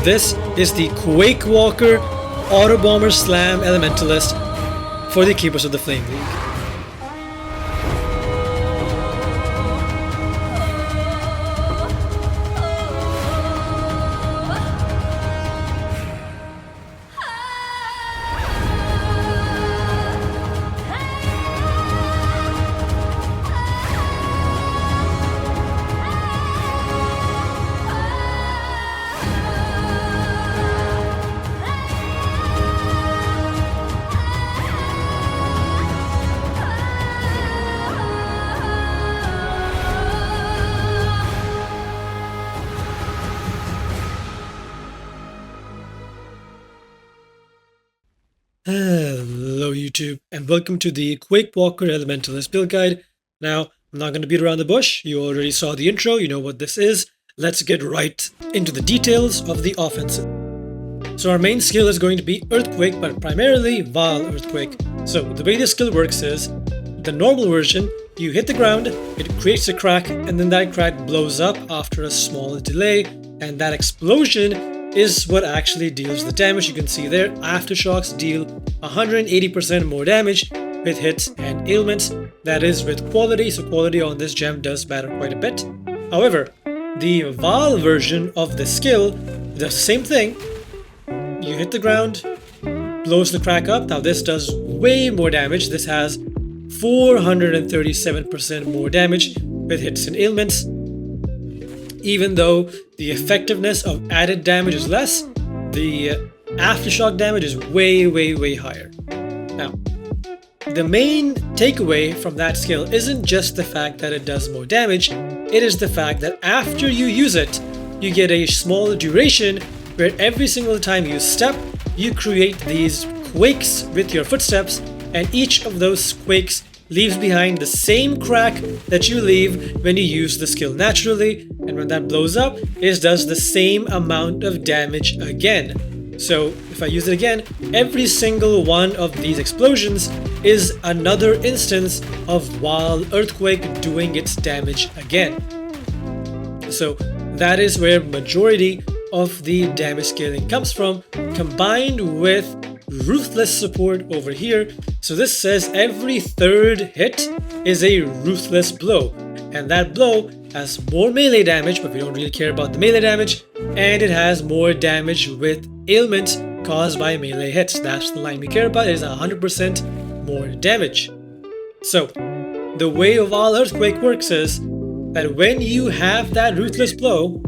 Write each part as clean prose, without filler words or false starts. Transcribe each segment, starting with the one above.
This is the QuakeWalker Autobomber Slam Elementalist for the Keepers of the Flame League. Hello YouTube, and welcome to the QuakeWalker Elementalist build guide. Now, I'm not going to beat around the bush. You already saw the intro, you know what this is. Let's get right into the details of the offensive. So our main skill is going to be Earthquake, but primarily Vaal Earthquake. So the way this skill works is, the normal version, you hit the ground, it creates a crack, and then that crack blows up after a small delay, and that explosion is what actually deals the damage. You can see there, aftershocks deal 180% more damage with hits and ailments. That is with quality, so quality on this gem does matter quite a bit. However, the Vaal version of the skill, the same thing. You hit the ground, blows the crack up. Now this does way more damage. This has 437% more damage with hits and ailments. Even though the effectiveness of added damage is less, the aftershock damage is way higher. Now, the main takeaway from that skill isn't just the fact that it does more damage, it is the fact that after you use it, you get a small duration where every single time you step, you create these quakes with your footsteps, and each of those quakes leaves behind the same crack that you leave when you use the skill naturally, and when that blows up, it does the same amount of damage again. So if I use it again, every single one of these explosions is another instance of Vaal Earthquake doing its damage again. So that is where majority of the damage scaling comes from, combined with Ruthless support over here. So this says every third hit is a Ruthless blow, and that blow has more melee damage, but we don't really care about the melee damage, and it has more damage with ailments caused by melee hits. That's the line we care about. It is 100% more damage. So the way Vaal Earthquake works is that when you have that Ruthless blow,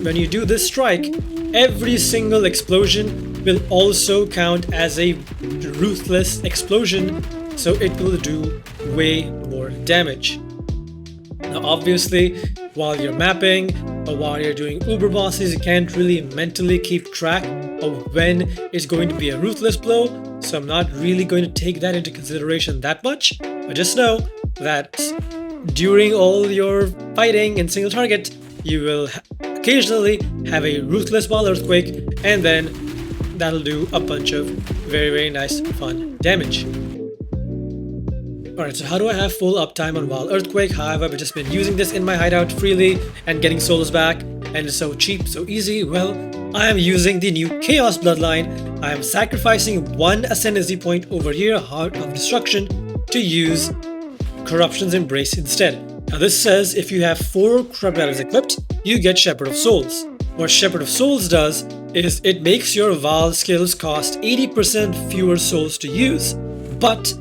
when you do this strike, every single explosion will also count as a Ruthless explosion, so it will do way more damage. Now obviously, while you're mapping or while you're doing uber bosses, you can't really mentally keep track of when it's going to be a Ruthless blow, so I'm not really going to take that into consideration that much, but just know that during all your fighting in single target, you will occasionally have a Ruthless Vaal Earthquake, and then that'll do a bunch of very nice fun damage. Alright, so how do I have full uptime on Vaal Earthquake? How have I just been using this in my hideout freely and getting souls back, and it's so cheap, so easy? Well, I am using the new Chaos Bloodline. I am sacrificing one Ascendancy point over here, Heart of Destruction, to use Corruption's Embrace instead. Now this says if you have 4 Corrupt items equipped, you get Shepherd of Souls. What Shepherd of Souls does is it makes your Vaal skills cost 80% fewer souls to use, but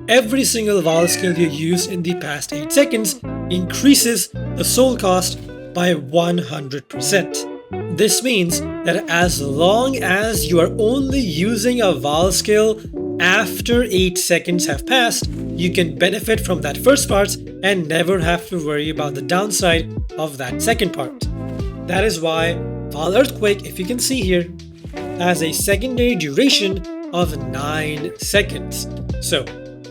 every single Vaal skill you use in the past 8 seconds increases the soul cost by 100%. This means that as long as you are only using a Vaal skill after 8 seconds have passed, you can benefit from that first part and never have to worry about the downside of that second part. That is why Vaal Earthquake, if you can see here, has a secondary duration of 9 seconds. So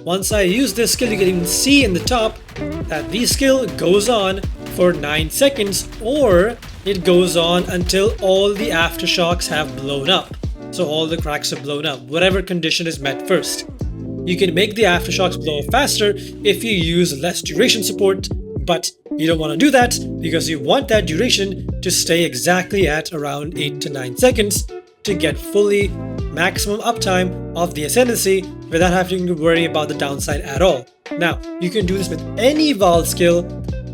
once I use this skill, you can even see in the top that the skill goes on for 9 seconds, or it goes on until all the aftershocks have blown up. So all the cracks have blown up, whatever condition is met first. You can make the aftershocks blow up faster if you use less duration support, but you don't want to do that because you want that duration to stay exactly at around 8 to 9 seconds to get fully maximum uptime of the Ascendancy without having to worry about the downside at all. Now, you can do this with any Vaal skill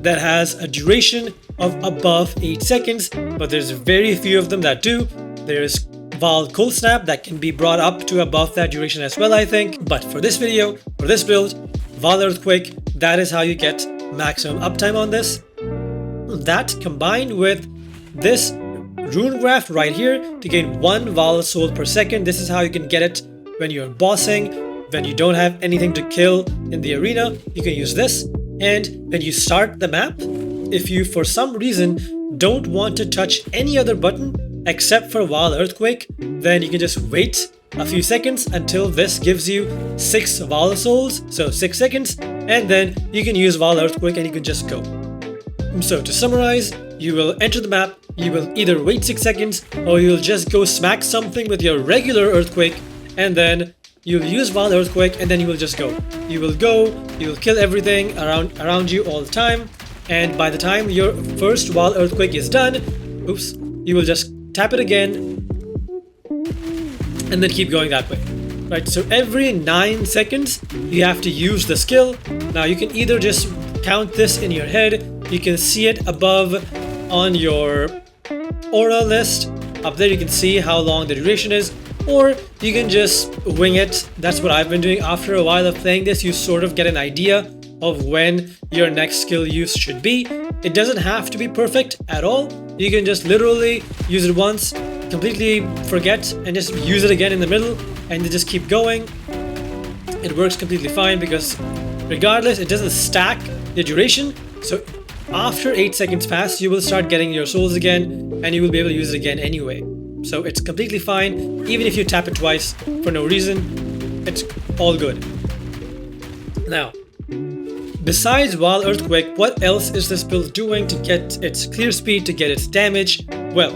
that has a duration of above 8 seconds, but there's very few of them that do. There's Vaal Cold Snap that can be brought up to above that duration as well, I think. But for this video, for this build, Vaal Earthquake, that is how you get maximum uptime on this. That combined with this Rune Graft right here to gain 1 Vaal Soul per second. This is how you can get it when you're bossing, when you don't have anything to kill in the arena. You can use this. And when you start the map, if you for some reason don't want to touch any other button except for Vaal Earthquake, then you can just wait a few seconds until this gives you 6 Vaal Souls, so 6 seconds, and then you can use Vaal Earthquake and you can just go. So to summarize, you will enter the map, you will either wait 6 seconds or you'll just go smack something with your regular Earthquake, and then you'll use Vaal Earthquake and then you will just go. You will go, you will kill everything around you all the time, and by the time your first Vaal Earthquake is done, you will just tap it again and then keep going that way. Right, so every 9 seconds you have to use the skill. Now you can either just count this in your head, you can see it above on your aura list. Up there you can see how long the duration is, or you can just wing it. That's what I've been doing. After a while of playing this, you sort of get an idea of when your next skill use should be. It doesn't have to be perfect at all. You can just literally use it once, completely forget, and just use it again in the middle, and then just keep going. It works completely fine because regardless, it doesn't stack the duration. So after 8 seconds pass, you will start getting your souls again, and you will be able to use it again anyway. So it's completely fine. Even if you tap it twice for no reason, it's all good. Now, besides Vaal Earthquake, what else is this build doing to get its clear speed, to get its damage? Well,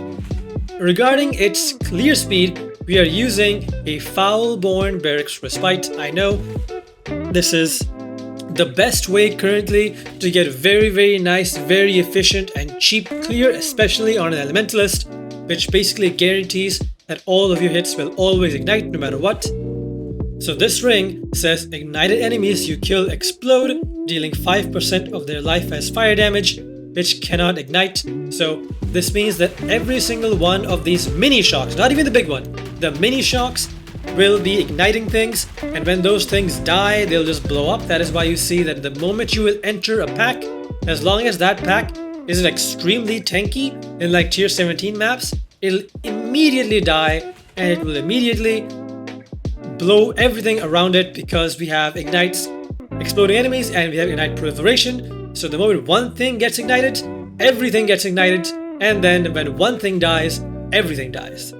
regarding its clear speed, we are using a Foulborn Barracks Respite. I know this is the best way currently to get very nice, very efficient and cheap clear, especially on an Elementalist, which basically guarantees that all of your hits will always ignite no matter what. So this ring says ignited enemies you kill explode, dealing 5% of their life as fire damage, which cannot ignite. So this means that every single one of these mini shocks, not even the big one, the mini shocks will be igniting things, and when those things die, they'll just blow up. That is why you see that the moment you will enter a pack, as long as that pack isn't extremely tanky in like tier 17 maps, it'll immediately die and it will immediately blow everything around it, because we have ignites exploding enemies and we have ignite proliferation. So the moment one thing gets ignited, everything gets ignited, and then when one thing dies, everything dies.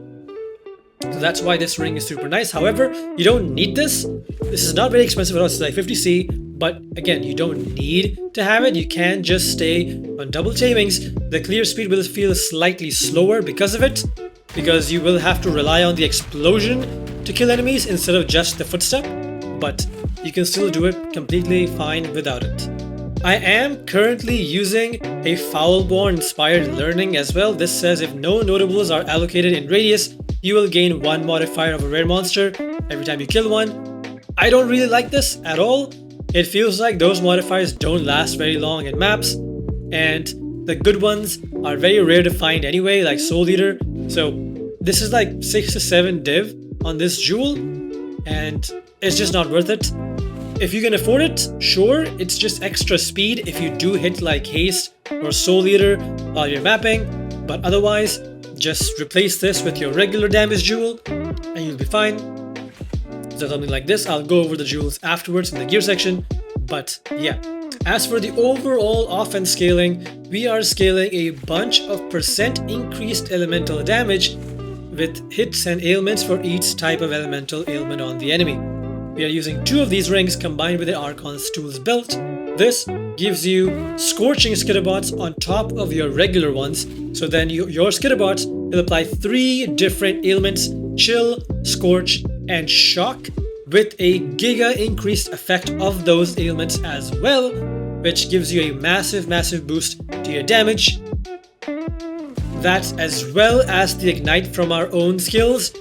So that's why this ring is super nice. However, you don't need this. This is not very expensive at all. It's like 50C, but again, you don't need to have it. You can just stay on double Tamings. The clear speed will feel slightly slower because of it, because you will have to rely on the explosion to kill enemies instead of just the footstep, but you can still do it completely fine without it. I am currently using a Foulborn inspired learning as well. This says if no notables are allocated in radius, you will gain 1 modifier of a rare monster every time you kill one. I don't really like this at all. It feels like those modifiers don't last very long in maps, and the good ones are very rare to find anyway, like Soul Eater. So this is like 6 to 7 div on this jewel, and it's just not worth it. If you can afford it, sure, it's just extra speed if you do hit like Haste or Soul Eater while you're mapping, but otherwise, just replace this with your regular damage jewel and you'll be fine. So something like this, I'll go over the jewels afterwards in the gear section, but yeah. As for the overall offense scaling, we are scaling a bunch of percent increased elemental damage with hits and ailments for each type of elemental ailment on the enemy. We are using 2 of these rings combined with the Archon's tools belt. This gives you Scorching Skitterbots on top of your regular ones, so then your Skitterbots will apply 3 different ailments: Chill, Scorch, and Shock, with a giga increased effect of those ailments as well, which gives you a massive boost to your damage. that, as well as the ignite from our own skills,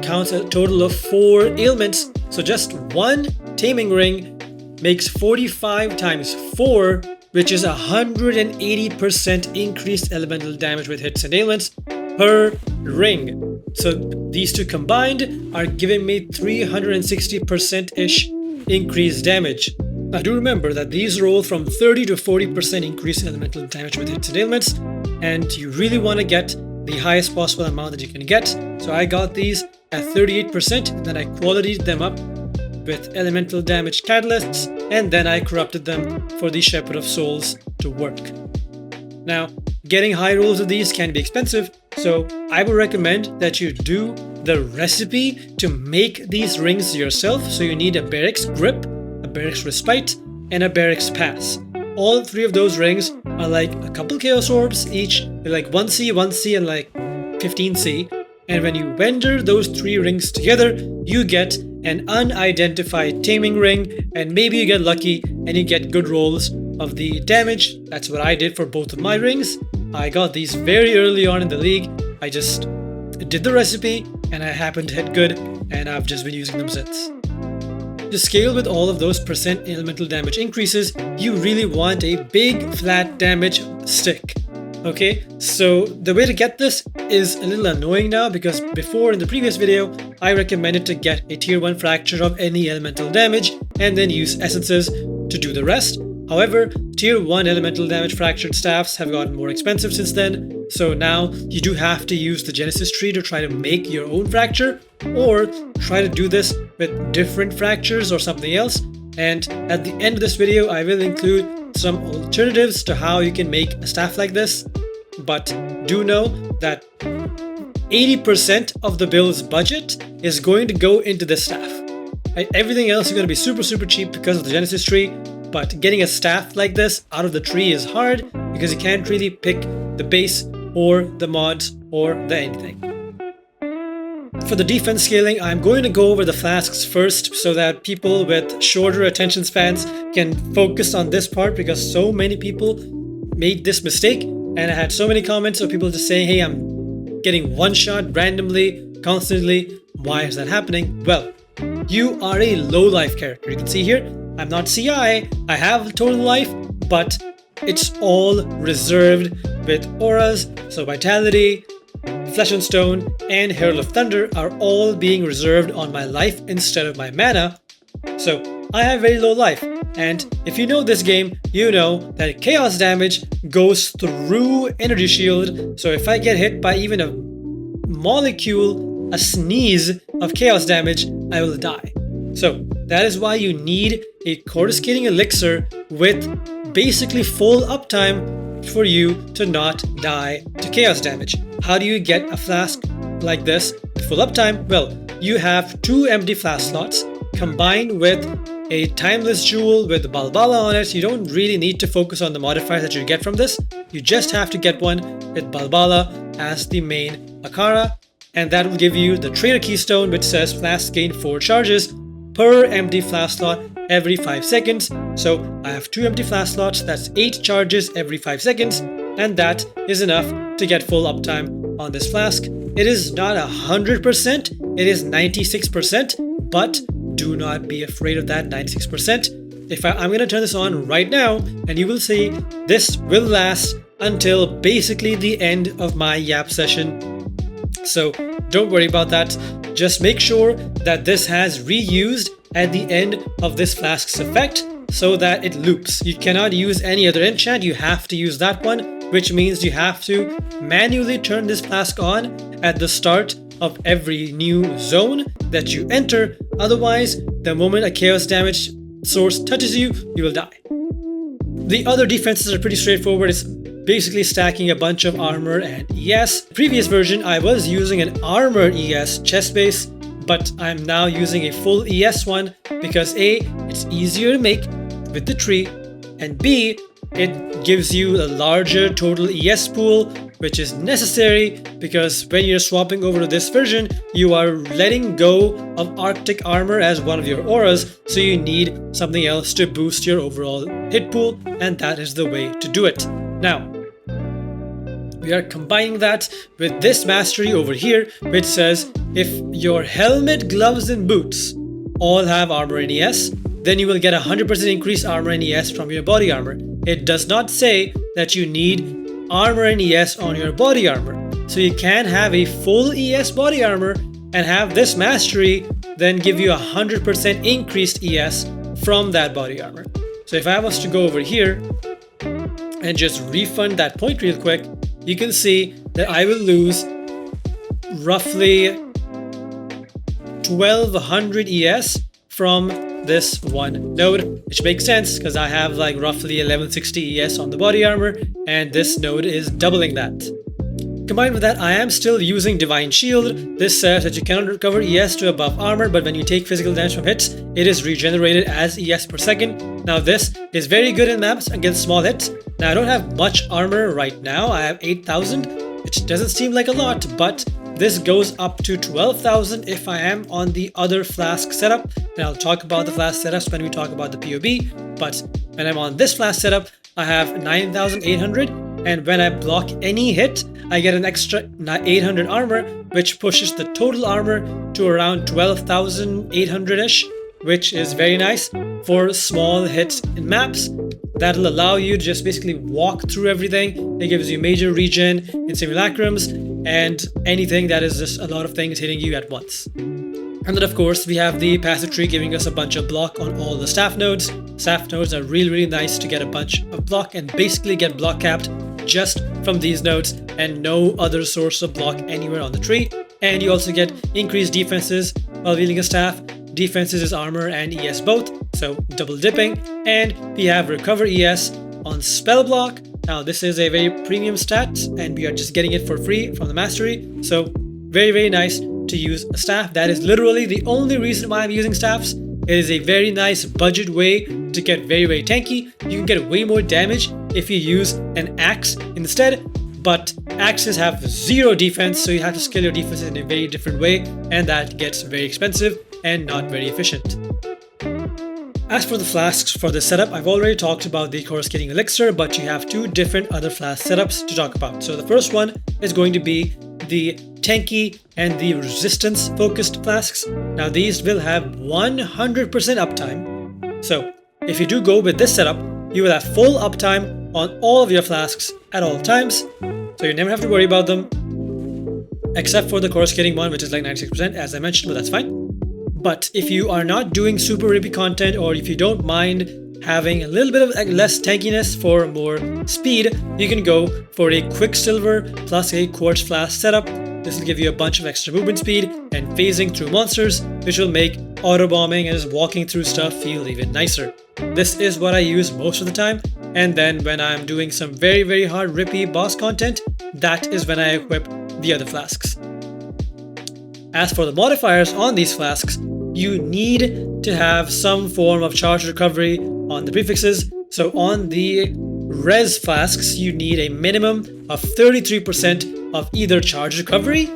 counts a total of 4 ailments. So just one taming ring makes 45 times 4, which is 180% increased elemental damage with hits and ailments per ring. So these two combined are giving me 360%-ish increased damage. Now do remember that these roll from 30 to 40% increased elemental damage with hits and ailments, and you really want to get the highest possible amount that you can get. So I got these at 38%, then I qualityed them up with elemental damage catalysts, and then I corrupted them for the Shepherd of Souls to work. Now, getting high rolls of these can be expensive, so I would recommend that you do the recipe to make these rings yourself. So you need a Barracks Grip, a Barracks Respite, and a Barracks Pass. All 3 of those rings are like a couple Chaos Orbs each. They're like 1C, 1C, and like 15C. And when you render those 3 rings together, you get an unidentified taming ring, and maybe you get lucky and you get good rolls of the damage. That's what I did for both of my rings. I got these very early on in the league. I just did the recipe and I happened to hit good, and I've just been using them since. To scale with all of those percent elemental damage increases, you really want a big flat damage stick. Okay, so the way to get this is a little annoying now, because before in the previous video I recommended to get a tier 1 fracture of any elemental damage and then use essences to do the rest. However, tier 1 elemental damage fractured staffs have gotten more expensive since then, so now you do have to use the Genesis tree to try to make your own fracture, or try to do this with different fractures or something else. And at the end of this video I will include some alternatives to how you can make a staff like this, but do know that 80% of the build's budget is going to go into this staff. Right? Everything else is going to be super cheap because of the Genesis tree, but getting a staff like this out of the tree is hard because you can't really pick the base or the mods or the anything. For the defense scaling, I'm going to go over the flasks first so that people with shorter attention spans can focus on this part, because so many people made this mistake and I had so many comments of people just saying, hey, I'm getting one shot randomly, constantly. Why is that happening? Well, you are a low life character. You can see here, I'm not CI, I have total life, but it's all reserved with auras. So Vitality, Flesh and Stone, and Herald of Thunder are all being reserved on my life instead of my mana. So I have very low life, and if you know this game, you know that chaos damage goes through energy shield. So if I get hit by even a molecule, a sneeze of chaos damage, I will die. So that is why you need a coruscating elixir with basically full uptime for you to not die to chaos damage. How do you get a flask like this with full uptime? Well, you have 2 empty flask slots combined with a timeless jewel with Balbala on it. You don't really need to focus on the modifiers that you get from this. You just have to get one with Balbala as the main Akara, and that will give you the Trader Keystone, which says flasks gain 4 charges per empty flask slot every 5 seconds. So I have 2 empty flask slots, that's 8 charges every 5 seconds, and that is enough to get full uptime on this flask. It is not 100%, it is 96%, but do not be afraid of that 96%. I'm going to turn this on right now, and you will see this will last until basically the end of my YAP session. So don't worry about that. Just make sure that this has reused at the end of this flask's effect so that it loops. You cannot use any other enchant, you have to use that one, which means you have to manually turn this flask on at the start of every new zone that you enter. Otherwise, the moment a chaos damage source touches you, you will die. The other defenses are pretty straightforward. It's basically stacking a bunch of armor and ES. Previous version, I was using an armor ES chest base, but I'm now using a full ES one because A, it's easier to make with the tree, and B, it gives you a larger total ES pool, which is necessary because when you're swapping over to this version, you are letting go of Arctic armor as one of your auras, so you need something else to boost your overall hit pool, and that is the way to do it. Now, we are combining that with this mastery over here, which says if your helmet, gloves, and boots all have armor and ES, then you will get 100% increased armor and ES from your body armor. It does not say that you need armor and ES on your body armor. So you can have a full ES body armor and have this mastery then give you 100% increased ES from that body armor. So if I was to go over here and just refund that point real quick, you can see that I will lose roughly 1200 ES from this one node, which makes sense because I have like roughly 1160 ES on the body armor, and this node is doubling that. Combined with that, I am still using Divine Shield. This says that you cannot recover ES to above armor, but when you take physical damage from hits, it is regenerated as ES per second. Now this is very good in maps against small hits. Now I don't have much armor right now, I have 8,000, which doesn't seem like a lot, but this goes up to 12,000 if I am on the other Flask setup. And I'll talk about the Flask setups when we talk about the PoB, but when I'm on this Flask setup, I have 9,800, and when I block any hit, I get an extra 800 armor, which pushes the total armor to around 12,800-ish, which is very nice for small hits in maps. That'll allow you to just basically walk through everything. It gives you major regen in simulacrums and anything that is just a lot of things hitting you at once. And then of course we have the passive tree giving us a bunch of block on all the staff nodes. Staff nodes are really nice to get a bunch of block and basically get block capped just from these nodes and no other source of block anywhere on the tree. And you also get increased defenses while wielding a staff. Defenses is armor and ES both, so double dipping. And we have recover ES on spell block. Now this is a very premium stat and we are just getting it for free from the mastery. So very nice to use a staff. That is literally the only reason why I'm using staffs. It is a very nice budget way to get very tanky. You can get way more damage if you use an axe instead, but axes have 0 defense, so you have to scale your defenses in a very different way, and that gets very expensive and not very efficient. As for the flasks for this setup, I've already talked about the coruscating elixir, but you have 2 different other flask setups to talk about. So the first one is going to be the tanky and the resistance focused flasks. Now these will have 100% uptime. So if you do go with this setup, you will have full uptime on all of your flasks at all times. So you never have to worry about them, except for the coruscating one, which is like 96%, as I mentioned, but that's fine. But if you are not doing super rippy content, or if you don't mind having a little bit of less tankiness for more speed, you can go for a Quicksilver plus a Quartz Flask setup. This will give you a bunch of extra movement speed and phasing through monsters, which will make autobombing and just walking through stuff feel even nicer. This is what I use most of the time, and then when I'm doing some very hard rippy boss content, that is when I equip the other flasks. As for the modifiers on these flasks, you need to have some form of charge recovery on the prefixes. So on the res flasks, you need a minimum of 33% of either charge recovery,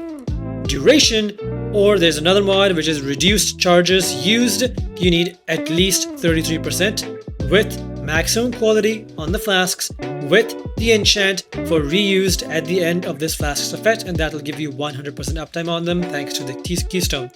duration, or there's another mod which is reduced charges used. You need at least 33% with maximum quality on the flasks with the enchant for reused at the end of this flask's effect, and that'll give you 100% uptime on them thanks to the keystone.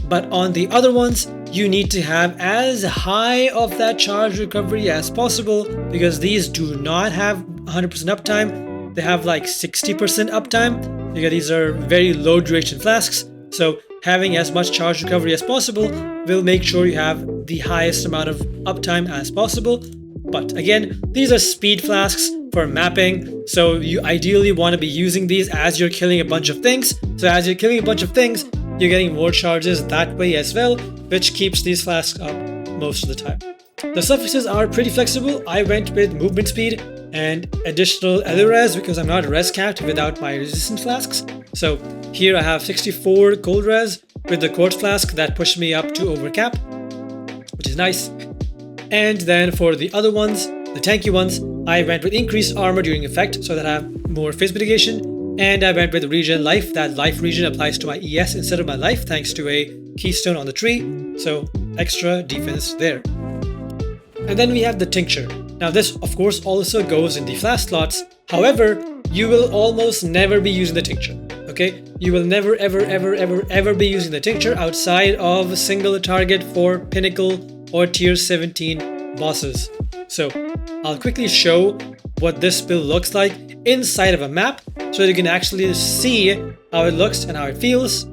But on the other ones, you need to have as high of that charge recovery as possible, because these do not have 100% uptime. They have like 60% uptime because these are very low duration flasks. So having as much charge recovery as possible will make sure you have the highest amount of uptime as possible. But again, these are speed flasks for mapping, so you ideally want to be using these as you're killing a bunch of things. So as you're killing a bunch of things, you're getting more charges that way as well, which keeps these flasks up most of the time. The suffixes are pretty flexible. I went with movement speed and additional res because I'm not res capped without my resistant flasks. So here I have 64 cold res with the quartz flask that pushed me up to over cap, which is nice. And then for the other ones, the tanky ones, I went with increased armor during effect so that I have more phase mitigation, and I went with regen life. That life regen applies to my ES instead of my life thanks to a keystone on the tree, so extra defense there. And then we have the tincture. Now this of course also goes in the flask slots. However, you will almost never be using the tincture. Okay, you will never ever be using the tincture outside of a single target for pinnacle or tier 17 bosses. So I'll quickly show what this build looks like inside of a map so that you can actually see how it looks and how it feels.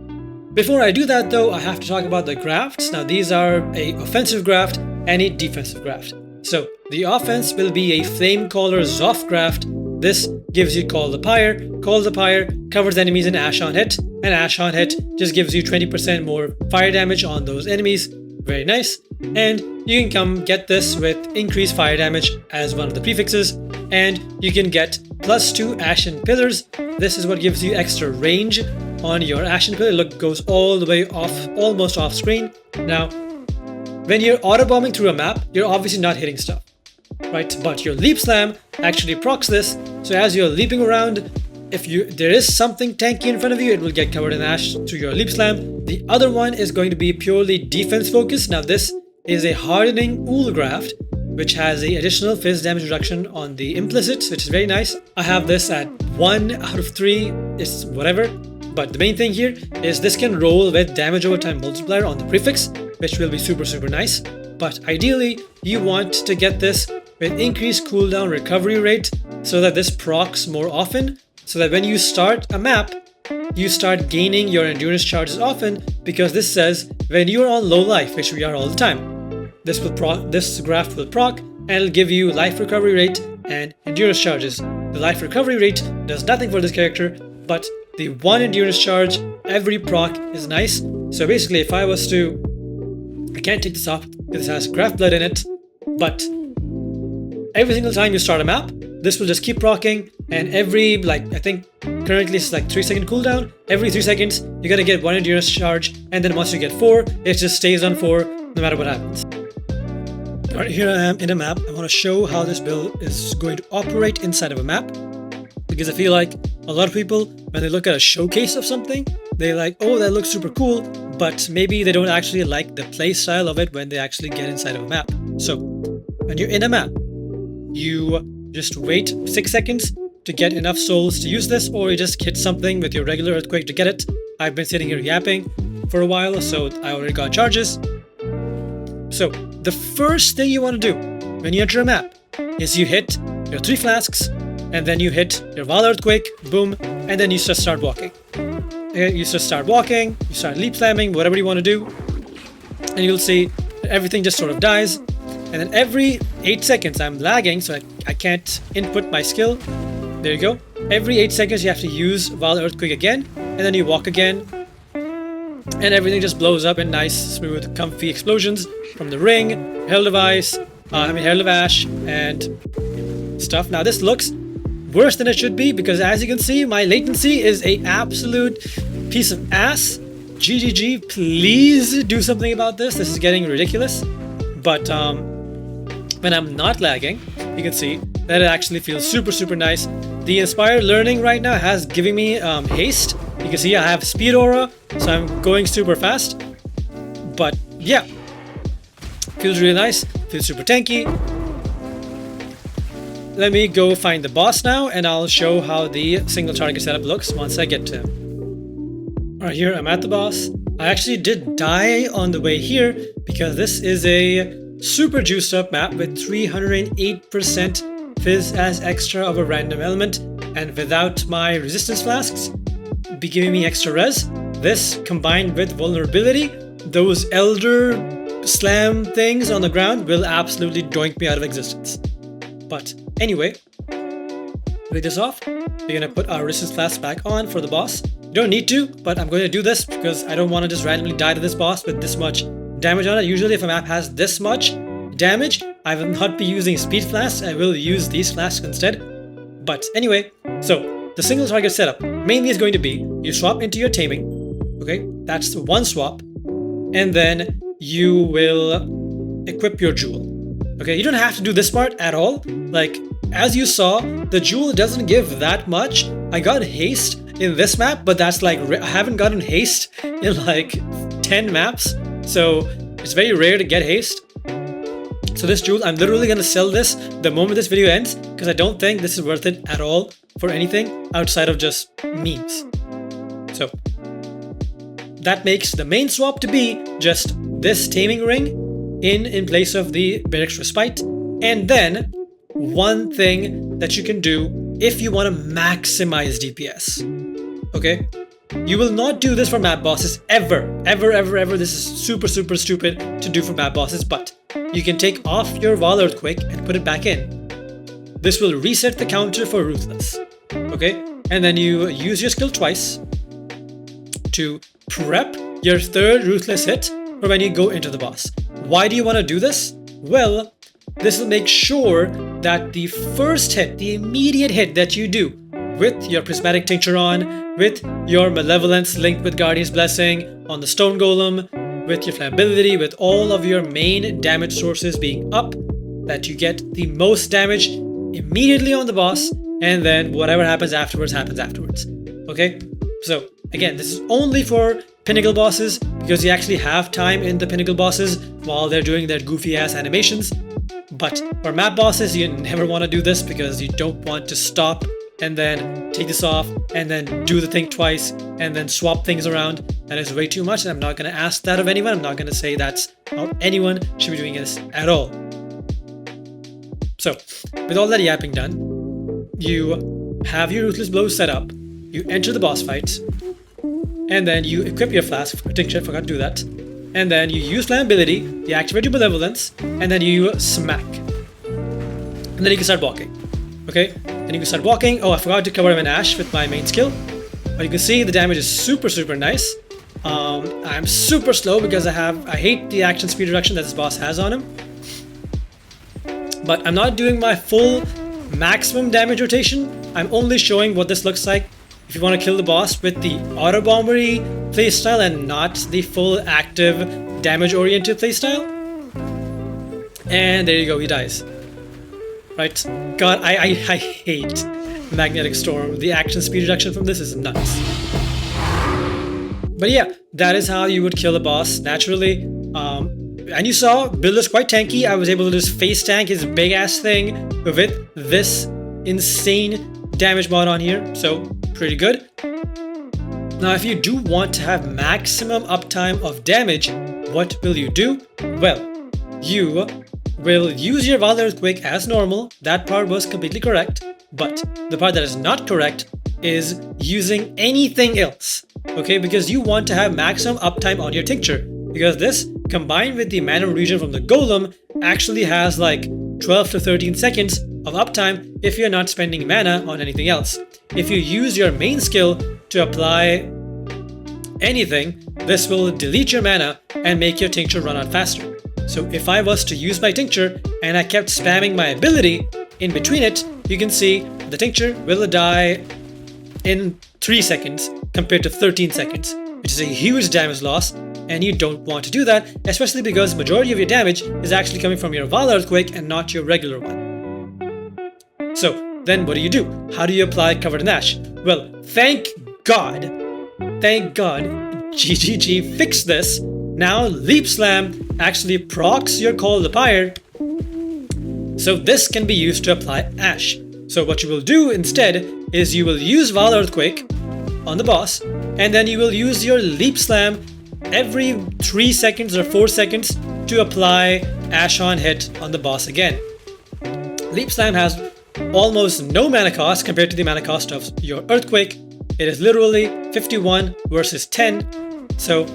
Before I do that though, I have to talk about the grafts. Now these are a offensive graft and a defensive graft. So the offense will be a Flamecaller Zoff graft. This gives you Call the Pyre. Call the Pyre covers enemies in Ash on hit, and Ash on hit just gives you 20% more fire damage on those enemies. Very nice. And you can come get this with increased fire damage as one of the prefixes, and you can get +2 Ashen Pillars. This is what gives you extra range on your Ashen Pillar. Look, goes all the way off, almost off screen. Now, when you're autobombing through a map, you're obviously not hitting stuff, right? But your Leap Slam actually procs this, so as you're leaping around, if there is something tanky in front of you, it will get covered in ash through your Leap Slam. The other one is going to be purely defense focused. Now this is a Hardening Ool Graft, which has the additional fizz damage reduction on the implicit, which is very nice. I have this at 1 out of 3, it's whatever. But the main thing here is this can roll with damage over time multiplier on the prefix, which will be super nice. But ideally, you want to get this with increased cooldown recovery rate so that this procs more often, so that when you start a map, you start gaining your endurance charges often, because this says when you're on low life, which we are all the time, this graft will proc and it'll give you life recovery rate and endurance charges. The life recovery rate does nothing for this character, but the 1 endurance charge every proc is nice. So basically, if I was to, I can't take this off because it has Graft Blood in it, but every single time you start a map, this will just keep proccing, and every, like, I think currently it's like 3-second cooldown. Every 3 seconds, you're gonna get 1 endurance charge, and then once you get 4, it just stays on 4 no matter what happens. Alright, here I am in a map. I want to show how this build is going to operate inside of a map, because I feel like a lot of people, when they look at a showcase of something, they're like, oh, that looks super cool, but maybe they don't actually like the play style of it when they actually get inside of a map. So when you're in a map, you just wait 6 seconds to get enough souls to use this, or you just hit something with your regular earthquake to get it. I've been sitting here yapping for a while, so I already got charges. So the first thing you want to do when you enter a map is you hit your 3 flasks, and then you hit your Vaal Earthquake, boom, and then you just start walking. You just start walking, you start leap slamming, whatever you want to do, and you'll see that everything just sort of dies. And then every 8 seconds, I'm lagging, so I can't input my skill. There you go. Every 8 seconds, you have to use Vaal Earthquake again, and then you walk again, and everything just blows up in nice, smooth, comfy explosions from the ring, Herald of Ice, Herald of Ash, and stuff. Now this looks worse than it should be, because as you can see, my latency is a absolute piece of ass. GGG, please do something about this. This is getting ridiculous. But when I'm not lagging, you can see that it actually feels super nice. The Inspired Learning right now has given me haste. You can see I have Speed Aura, so I'm going super fast. But yeah, feels really nice, feels super tanky. Let me go find the boss now, and I'll show how the single target setup looks once I get to him. Alright, here I'm at the boss. I actually did die on the way here because this is a super juiced up map with 308% fizz as extra of a random element, and without my resistance flasks be giving me extra res. This combined with vulnerability, those elder slam things on the ground will absolutely doink me out of existence. But anyway, with this off, we're gonna put our resistance flask back on for the boss. You don't need to, but I'm going to do this because I don't want to just randomly die to this boss with this much damage on it. Usually if a map has this much damage, I will not be using speed flasks, I will use these flasks instead. But anyway, so the single target setup mainly is going to be, you swap into your Taming, okay, that's one swap, and then you will equip your jewel. Okay, you don't have to do this part at all. Like, as you saw, the jewel doesn't give that much. I got haste in this map, but that's like, I haven't gotten haste in like 10 maps, so it's very rare to get haste. So this jewel, I'm literally gonna sell this the moment this video ends, because I don't think this is worth it at all. for anything outside of just memes. So that makes the main swap to be just this Taming Ring in place of the Regex Respite. And then one thing that you can do if you want to maximize DPS. Okay? You will not do this for map bosses ever. This is super stupid to do for map bosses, but you can take off your Vaal Earthquake and put it back in. This will reset the counter for Ruthless. Okay? And then you use your skill twice to prep your third Ruthless hit for when you go into the boss. Why do you want to do this? Well, this will make sure that the first hit, the immediate hit that you do with your Prismatic Tincture on, with your Malevolence linked with Guardian's Blessing on the Stone Golem, with your Flammability, with all of your main damage sources being up, that you get the most damage immediately on the boss, and then whatever happens afterwards, happens afterwards. Okay? So, again, this is only for Pinnacle bosses, because you actually have time in the Pinnacle bosses while they're doing their goofy ass animations. But for map bosses, you never want to do this because you don't want to stop and then take this off and then do the thing twice and then swap things around. That is way too much, and I'm not going to ask that of anyone. I'm not going to say that's how anyone should be doing this at all. So, with all that yapping done, you have your Ruthless Blows set up, you enter the boss fight, and then you equip your Flask. I think I forgot to do that. And then you use Flammability, you activate your Malevolence, and then you smack. And then you can start walking. Okay? Then you can start walking. Oh, I forgot to cover him in Ash with my main skill. But you can see the damage is super nice. I'm super slow because I hate the action speed reduction that this boss has on him. But I'm not doing my full maximum damage rotation. I'm only showing what this looks like if you want to kill the boss with the Autobomber playstyle and not the full active damage-oriented playstyle. And there you go, he dies. Right? God, I hate Magnetic Storm. The action speed reduction from this is nuts. But yeah, that is how you would kill a boss naturally. And you saw, build is quite tanky. I was able to just face tank his big ass thing with this insane damage mod on here. So, pretty good. Now, if you do want to have maximum uptime of damage, what will you do? Well, you will use your Vaal Earthquake as normal. That part was completely correct. But the part that is not correct is using anything else. Okay, because you want to have maximum uptime on your tincture. Because this, combined with the mana regen from the Golem, actually has like 12 to 13 seconds of uptime if you're not spending mana on anything else. If you use your main skill to apply anything, this will delete your mana and make your tincture run out faster. So if I was to use my tincture and I kept spamming my ability in between it, you can see the tincture will die in 3 seconds compared to 13 seconds, which is a huge damage loss, and you don't want to do that, especially because majority of your damage is actually coming from your Vaal Earthquake and not your regular one. So then what do? How do you apply Covered in Ash? Well, thank God, GGG fixed this. Now Leap Slam actually procs your Call of the Pyre, so this can be used to apply Ash. So what you will do instead is you will use Vaal Earthquake on the boss, and then you will use your Leap Slam every 3 seconds or 4 seconds to apply Ash on hit on the boss again. Leap Slam has almost no mana cost compared to the mana cost of your Earthquake. It is literally 51 versus 10. So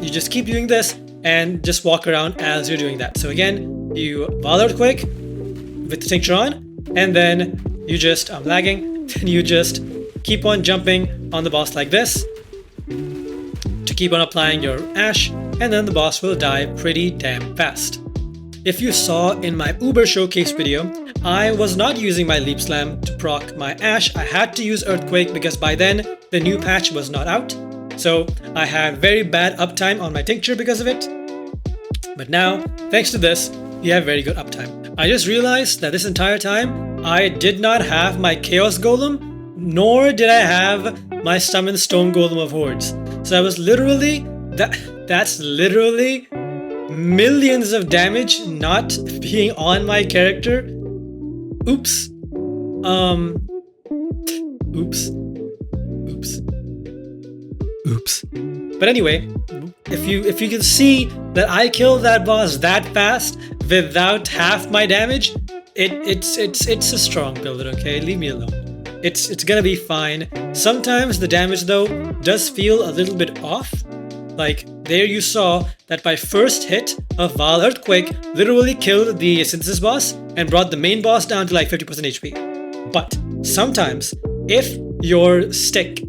you just keep doing this and just walk around as you're doing that. So again, you Vaal Earthquake with the tincture on, and then you just, I'm lagging, then you just keep on jumping on the boss like this to keep on applying your Ash, and then the boss will die pretty damn fast. If you saw in my Uber showcase video, I was not using my Leap Slam to proc my Ash. I had to use Earthquake because by then the new patch was not out. So I had very bad uptime on my tincture because of it. But now, thanks to this, you have very good uptime. I just realized that this entire time, I did not have my Chaos Golem, nor did I have my Summon Stone Golem of Hordes. So I was literally, that's literally millions of damage not being on my character. Oops. Oops. But anyway, if you can see that I killed that boss that fast without half my damage, it's a strong build, okay? Leave me alone. It's gonna be fine. Sometimes the damage though does feel a little bit off. Like there you saw that my first hit of Vaal Earthquake literally killed the synthesis boss and brought the main boss down to like 50% HP. But sometimes if your stick,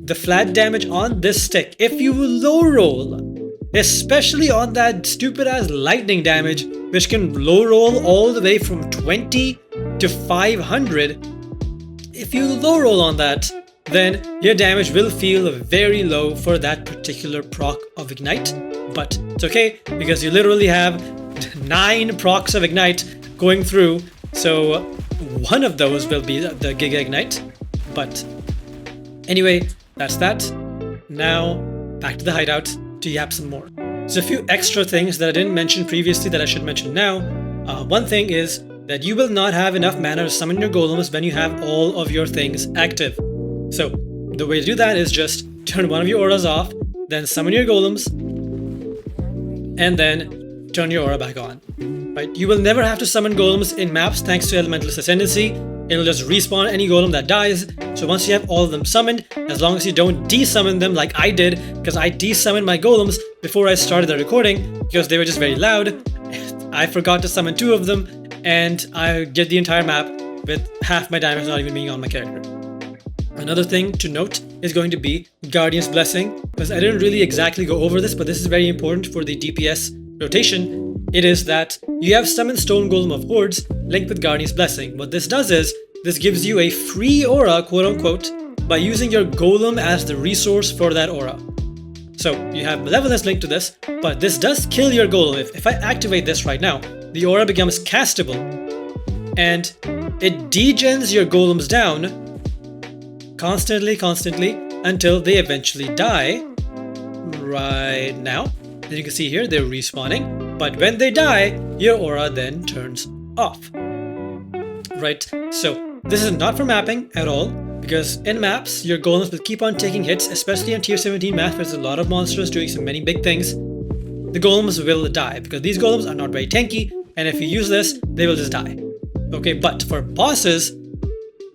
the flat damage on this stick, if you low roll, especially on that stupid ass lightning damage, which can low roll all the way from 20 to 500, if you low roll on that, then your damage will feel very low for that particular proc of Ignite. But it's okay because you literally have 9 procs of Ignite going through, so one of those will be the Giga Ignite. But anyway, that's that. Now back to the hideout to yap some more. There's a few extra things that I didn't mention previously that I should mention now. One thing is that you will not have enough mana to summon your golems when you have all of your things active. So the way to do that is just turn one of your auras off, then summon your golems, and then turn your aura back on. Right? You will never have to summon golems in maps thanks to Elementalist Ascendancy. It'll just respawn any golem that dies. So once you have all of them summoned, as long as you don't desummon them like I did, because I desummoned my golems before I started the recording because they were just very loud. I forgot to summon 2 of them, and I did the entire map with half my damage not even being on my character. Another thing to note is going to be Guardian's Blessing, because I didn't really exactly go over this, but this is very important for the DPS rotation. It is that you have summoned Stone Golem of Hordes linked with Guardian's Blessing. What this does is, this gives you a free aura, quote unquote, by using your golem as the resource for that aura. So you have Malevolence linked to this, but this does kill your golem. If I activate this right now, the aura becomes castable, and it degens your golems down constantly until they eventually die. Right now, as you can see here, they're respawning, but when they die, your aura then turns off. Right, so this is not for mapping at all, because in maps, your golems will keep on taking hits, especially on tier 17 maps where there's a lot of monsters doing some many big things. The golems will die, because these golems are not very tanky, and if you use this, they will just die. Okay, but for bosses,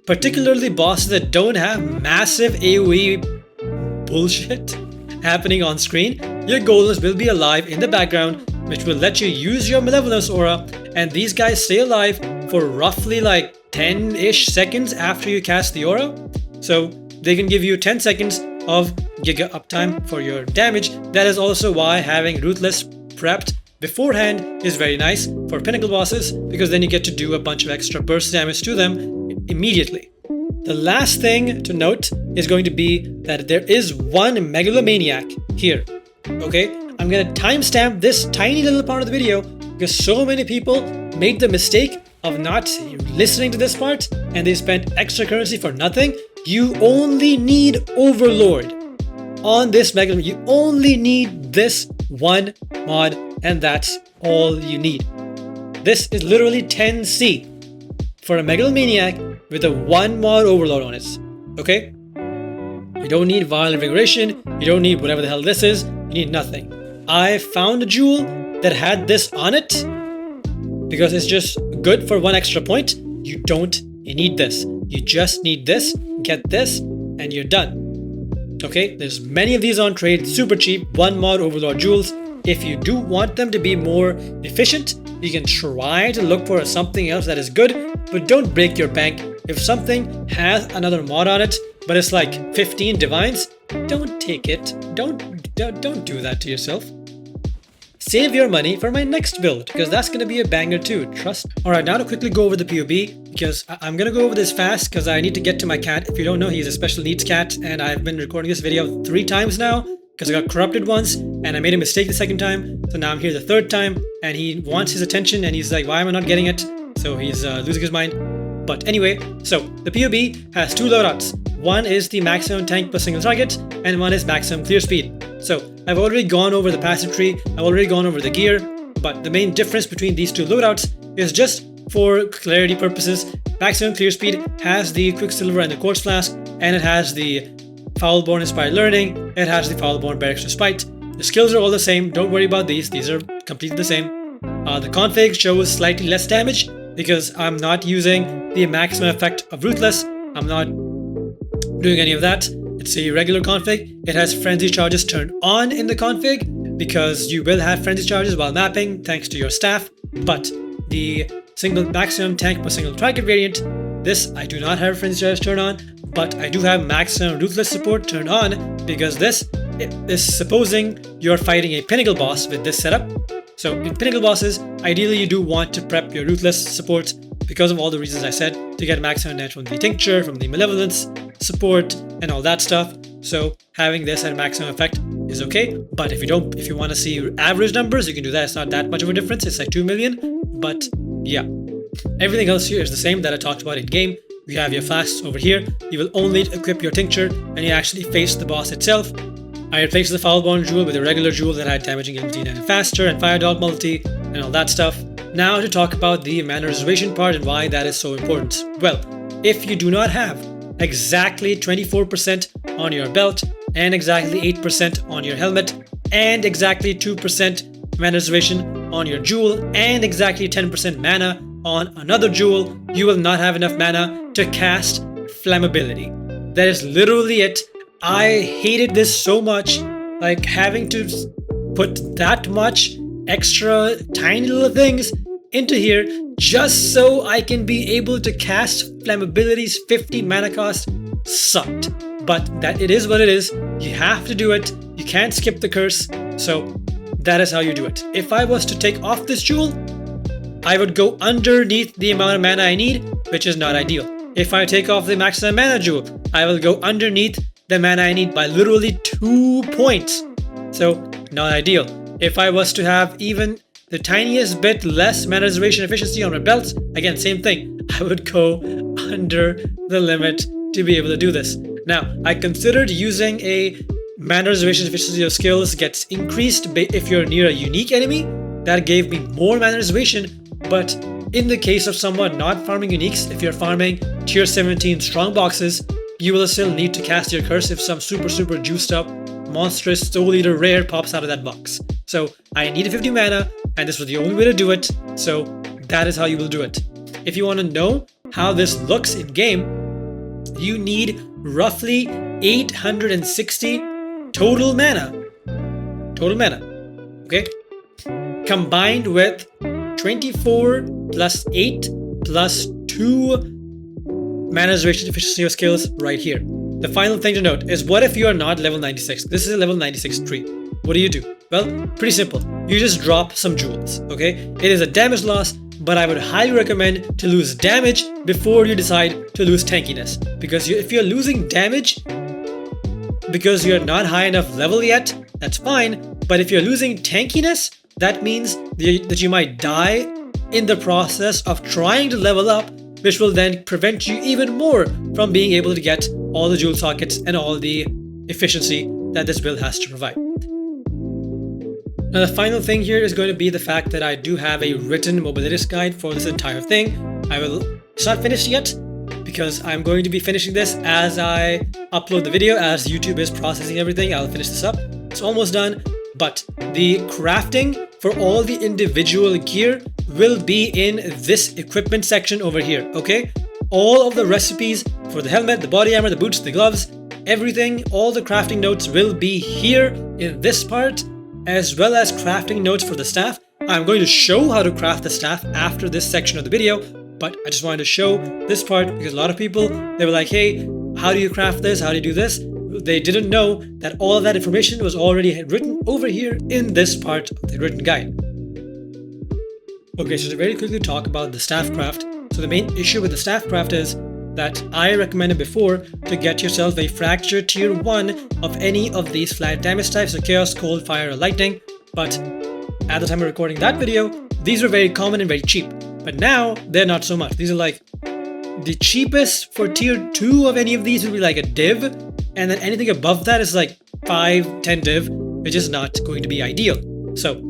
particularly bosses that don't have massive AoE bullshit happening on screen, your golems will be alive in the background, which will let you use your Malevolence aura, and these guys stay alive for roughly like 10-ish seconds after you cast the aura. So they can give you 10 seconds of giga uptime for your damage. That is also why having Ruthless prepped beforehand is very nice for pinnacle bosses, because then you get to do a bunch of extra burst damage to them immediately. The last thing to note is going to be that there is one Megalomaniac here. Okay, I'm gonna timestamp this tiny little part of the video because so many people made the mistake of not listening to this part and they spent extra currency for nothing. You only need Overlord on this Megalomaniac. You only need this one mod, and that's all you need. This is literally 10C for a Megalomaniac with a 1 mod Overlord on it. Okay? You don't need Violent Invigoration, you don't need whatever the hell this is, you need nothing. I found a jewel that had this on it because it's just good for 1 extra point. You don't need this. You just need this, get this, and you're done. Okay, there's many of these on trade, super cheap, 1 mod Overlord jewels. If you do want them to be more efficient, you can try to look for something else that is good, but don't break your bank. If something has another mod on it, but it's like 15 divines, don't take it. Don't do that to yourself. Save your money for my next build, because that's going to be a banger too, trust. Alright, now to quickly go over the POB, because I'm going to go over this fast, because I need to get to my cat. If you don't know, he's a special needs cat, and I've been recording this video 3 times now, because I got corrupted once, and I made a mistake the 2nd time, so now I'm here the 3rd time, and he wants his attention, and he's like, why am I not getting it? So he's losing his mind. But anyway, so the POB has 2 loadouts. One is the maximum tank per single target, and one is maximum clear speed. So I've already gone over the passive tree, I've already gone over the gear, but the main difference between these 2 loadouts is just for clarity purposes. Maximum clear speed has the Quicksilver and the Quartz Flask. and it has the Foulborn Inspired Learning, it has the Foulborn Barracks Respite. The skills are all the same, don't worry about these are completely the same. The config shows slightly less damage because I'm not using the maximum effect of Ruthless. I'm not doing any of that. It's a regular config. It has frenzy charges turned on in the config because you will have frenzy charges while mapping thanks to your staff, but the single maximum tank per single target variant, this I do not have frenzy charges turned on, but I do have maximum Ruthless support turned on because this is supposing you're fighting a Pinnacle boss with this setup. So in Pinnacle bosses, ideally you do want to prep your Ruthless support because of all the reasons I said, to get maximum damage from the Tincture, from the Malevolence support, and all that stuff. So having this at maximum effect is okay, but if you want to see average numbers, you can do that. It's not that much of a difference, it's like 2 million, but yeah. Everything else here is the same that I talked about in game. You have your Flasks over here, you will only equip your Tincture, and you actually face the boss itself. I replaced the Foulborn Jewel with a regular jewel that had damaging ability and faster, and Fire Dot multi, and all that stuff. Now to talk about the mana reservation part and why that is so important. Well, if you do not have exactly 24% on your belt, and exactly 8% on your helmet, and exactly 2% mana reservation on your jewel, and exactly 10% mana on another jewel, you will not have enough mana to cast Flammability. That is literally it. I hated this so much, like having to put that much extra tiny little things into here just so I can be able to cast Flammability's 50 mana cost sucked. But that it is what it is. You have to do it. You can't skip the curse. So that is how you do it. If I was to take off this jewel, I would go underneath the amount of mana I need, which is not ideal. If I take off the maximum mana jewel, I will go underneath the mana I need by literally 2 points. So not ideal. If I was to have even the tiniest bit less mana reservation efficiency on my belts, again, same thing. I would go under the limit to be able to do this. Now, I considered using a mana reservation efficiency of skills gets increased if you're near a unique enemy. That gave me more mana reservation, but in the case of someone not farming uniques, if you're farming tier 17 strong boxes, you will still need to cast your curse if some super juiced up monstrous Soul Eater rare pops out of that box. So I needed 50 mana, and this was the only way to do it, so that is how you will do it. If you want to know how this looks in game, you need roughly 860 total mana. Okay? Combined with 24 plus 8 plus 2 mana reservation efficiency of skills right here. The final thing to note is, what if you are not level 96? This is a level 96 tree. What do you do? Well, pretty simple. You just drop some jewels, okay? It is a damage loss, but I would highly recommend to lose damage before you decide to lose tankiness. Because if you're losing damage because you're not high enough level yet, that's fine. But if you're losing tankiness, that means that you might die in the process of trying to level up, which will then prevent you even more from being able to get all the jewel sockets and all the efficiency that this build has to provide. Now the final thing here is going to be the fact that I do have a written mobilities guide for this entire thing. It's not finished yet because I'm going to be finishing this as I upload the video. As YouTube is processing everything, I'll finish this up. It's almost done, but the crafting for all the individual gear will be in this equipment section over here, okay? All of the recipes for the helmet, the body armor, the boots, the gloves, everything, all the crafting notes will be here in this part, as well as crafting notes for the staff. I'm going to show how to craft the staff after this section of the video, but I just wanted to show this part because a lot of people, they were like, hey, how do you craft this? How do you do this? They didn't know that all of that information was already written over here in this part of the written guide. Okay, so to very quickly talk about the staff craft. So the main issue with the staff craft is that I recommended before to get yourself a fracture tier 1 of any of these flat damage types, so chaos, cold, fire, or lightning. But at the time of recording that video, these were very common and very cheap. But now they're not so much. These are like the cheapest for tier 2 of any of these would be like a div, and then anything above that is like 5-10 div, which is not going to be ideal. So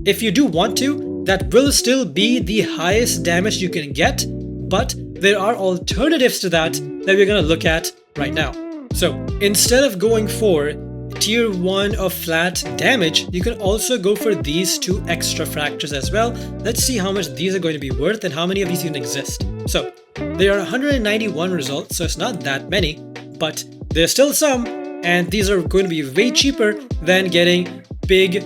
if you do want to, that will still be the highest damage you can get, but there are alternatives to that we're going to look at right now. So instead of going for tier 1 of flat damage, you can also go for these 2 extra fractures as well. Let's see how much these are going to be worth and how many of these even exist. So there are 191 results, so it's not that many, but there's still some, and these are going to be way cheaper than getting big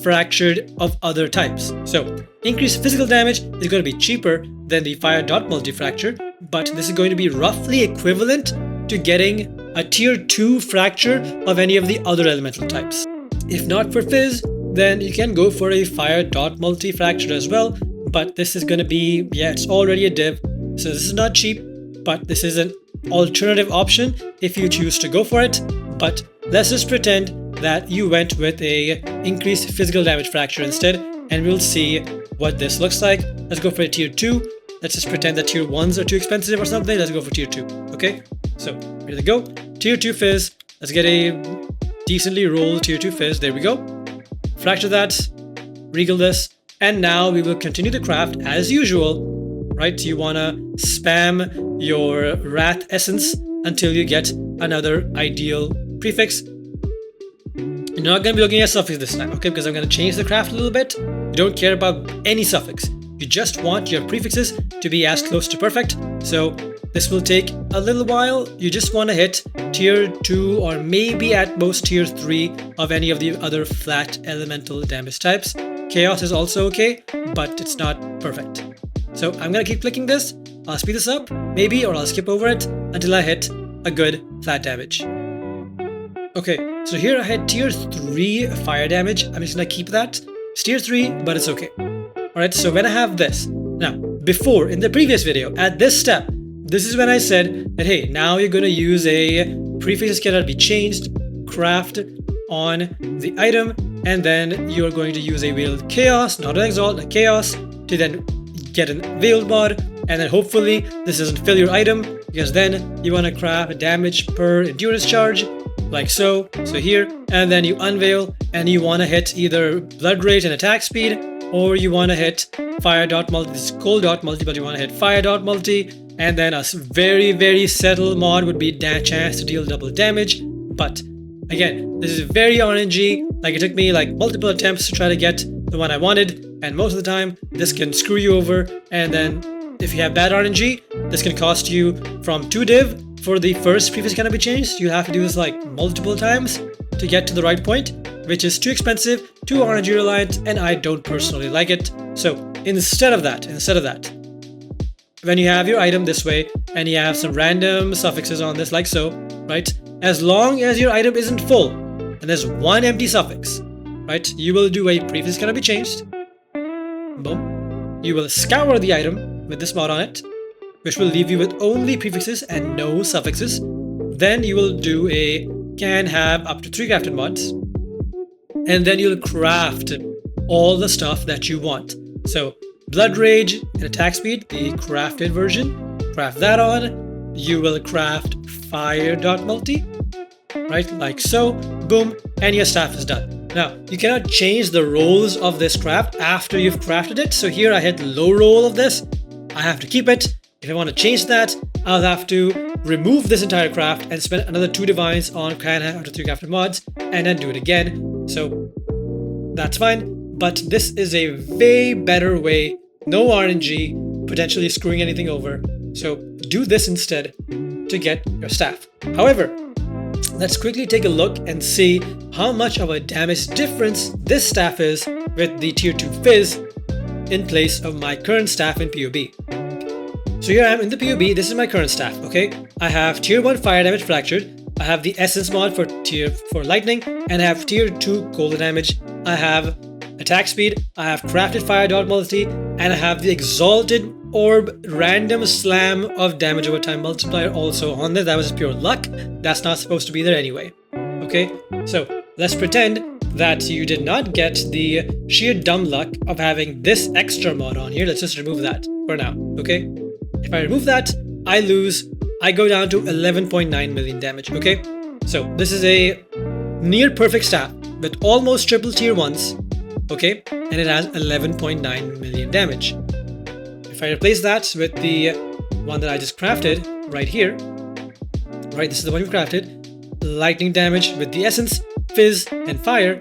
fractured of other types. So increased physical damage is going to be cheaper than the fire dot multi-fracture, but this is going to be roughly equivalent to getting a tier 2 fracture of any of the other elemental types. If not for fizz, then you can go for a fire dot multi-fracture as well, but this is going to be, yeah, it's already a div, so this is not cheap, but this is an alternative option if you choose to go for it. But let's just pretend that you went with a increased physical damage fracture instead, and we'll see what this looks like. Let's go for a tier 2. Let's just pretend that tier 1s are too expensive or something. Let's go for tier 2. Okay, so here we go. Tier 2 fizz. Let's get a decently rolled tier 2 fizz. There we go. Fracture that, regal this, and now we will continue the craft as usual. Right, you wanna spam your Wrath Essence until you get another ideal prefix. You're not going to be looking at suffix this time, okay, because I'm going to change the craft a little bit. You don't care about any suffix. You just want your prefixes to be as close to perfect. So this will take a little while. You just want to hit tier 2 or maybe at most tier 3 of any of the other flat elemental damage types. Chaos is also okay, but it's not perfect. So I'm going to keep clicking this. I'll speed this up, maybe, or I'll skip over it until I hit a good flat damage. Okay, so here I had tier 3 fire damage. I'm just gonna keep that. It's tier 3, but it's okay. Alright, so when I have this, now, before, in the previous video, at this step, this is when I said that, hey, now you're gonna use a prefixes cannot be changed craft on the item, and then you're going to use a veiled chaos, not an exalt, a chaos, to then get a veiled mod, and then hopefully this doesn't fill your item, because then you want to craft a damage per endurance charge, like so, here, and then you unveil, and you want to hit either blood rage and attack speed, or you want to hit fire dot multi. This is cold dot multi, but you want to hit fire dot multi, and then a very, very settled mod would be chance to deal double damage. But again, this is very RNG. Like, it took me like multiple attempts to try to get the one I wanted, and most of the time this can screw you over. And then if you have bad RNG, this can cost you from 2 div for the first prefix cannot be changed. You have to do this like multiple times to get to the right point, which is too expensive, too RNG reliant, and I don't personally like it. So instead of that, when you have your item this way and you have some random suffixes on this like so, right? As long as your item isn't full and there's one empty suffix, right? You will do a prefix cannot be changed. Boom. You will scour the item with this mod on it, which will leave you with only prefixes and no suffixes. Then you will do a can have up to 3 crafted mods, and then you'll craft all the stuff that you want. So blood rage and attack speed, the crafted version, craft that on. You will craft fire dot multi, right, like so, boom, and your staff is done. Now you cannot change the rolls of this craft after you've crafted it. So here I hit low roll of this, I have to keep it. If I want to change that, I'll have to remove this entire craft and spend another 2 divines on can have up to 3 crafted mods, and then do it again. So that's fine, but this is a way better way, no RNG, potentially screwing anything over. So do this instead to get your staff. However, let's quickly take a look and see how much of a damage difference this staff is with the tier 2 fizz in place of my current staff in PoB. So here I am in the PoB, this is my current staff, okay? I have tier 1 fire damage fractured, I have the essence mod for lightning, and I have tier 2 cold damage. I have attack speed, I have crafted fire dot multi, and I have the exalted orb random slam of damage over time multiplier also on there. That was pure luck. That's not supposed to be there anyway. Okay, so let's pretend that you did not get the sheer dumb luck of having this extra mod on here. Let's just remove that for now, okay? If I remove that, I lose, I go down to 11.9 million damage, okay? So this is a near perfect staff with almost triple tier 1s, okay? And it has 11.9 million damage. If I replace that with the one that I just crafted right here, Right, this is the one we've crafted. Lightning damage with the essence, fizz, and fire.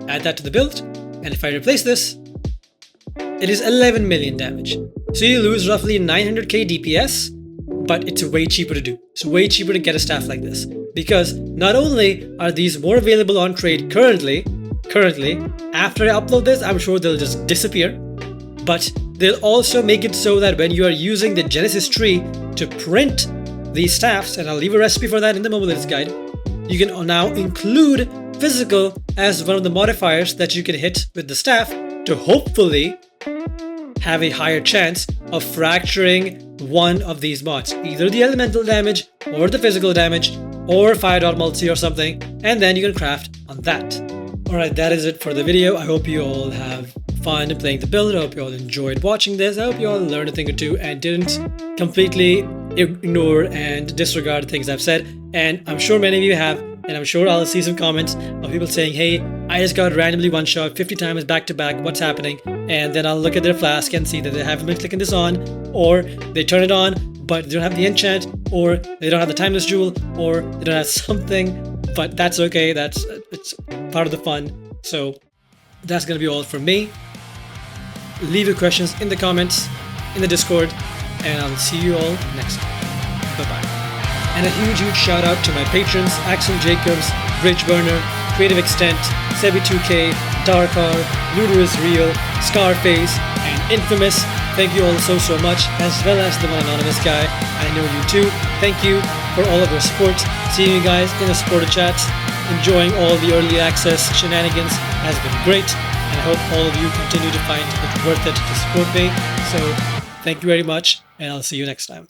Add that to the build, and if I replace this, it is 11 million damage. So you lose roughly 900k DPS, but it's way cheaper to do. It's way cheaper to get a staff like this, because not only are these more available on trade currently, after I upload this, I'm sure they'll just disappear, but they'll also make it so that when you are using the Genesis tree to print these staffs, and I'll leave a recipe for that in the Mobilist guide, you can now include physical as one of the modifiers that you can hit with the staff to hopefully have a higher chance of fracturing one of these mods, either the elemental damage or the physical damage or fire dot multi or something, and then you can craft on that. Alright, that is it for the video. I hope you all have fun playing the build. I hope you all enjoyed watching this. I hope you all learned a thing or two and didn't completely ignore and disregard things I've said. And I'm sure many of you have, and I'm sure I'll see some comments of people saying, hey, I just got randomly one shot 50 times back to back, what's happening? And then I'll look at their flask and see that they haven't been clicking this on, or they turn it on but they don't have the enchant, or they don't have the timeless jewel, or they don't have something. But that's okay, it's part of the fun. So that's gonna be all from me. Leave your questions in the comments, in the Discord, and I'll see you all next time. Bye-bye. And a huge shout out to my patrons, Axel Jacobs, Bridge Burner, Creative Extent, Sebi2K, Darkar, Ludo is Real, Scarface, and Infamous. Thank you all so much, as well as the one anonymous guy. I know you too. Thank you for all of your support. Seeing you guys in the supporter chats, enjoying all the early access shenanigans has been great, and I hope all of you continue to find it worth it to support me. So thank you very much, and I'll see you next time.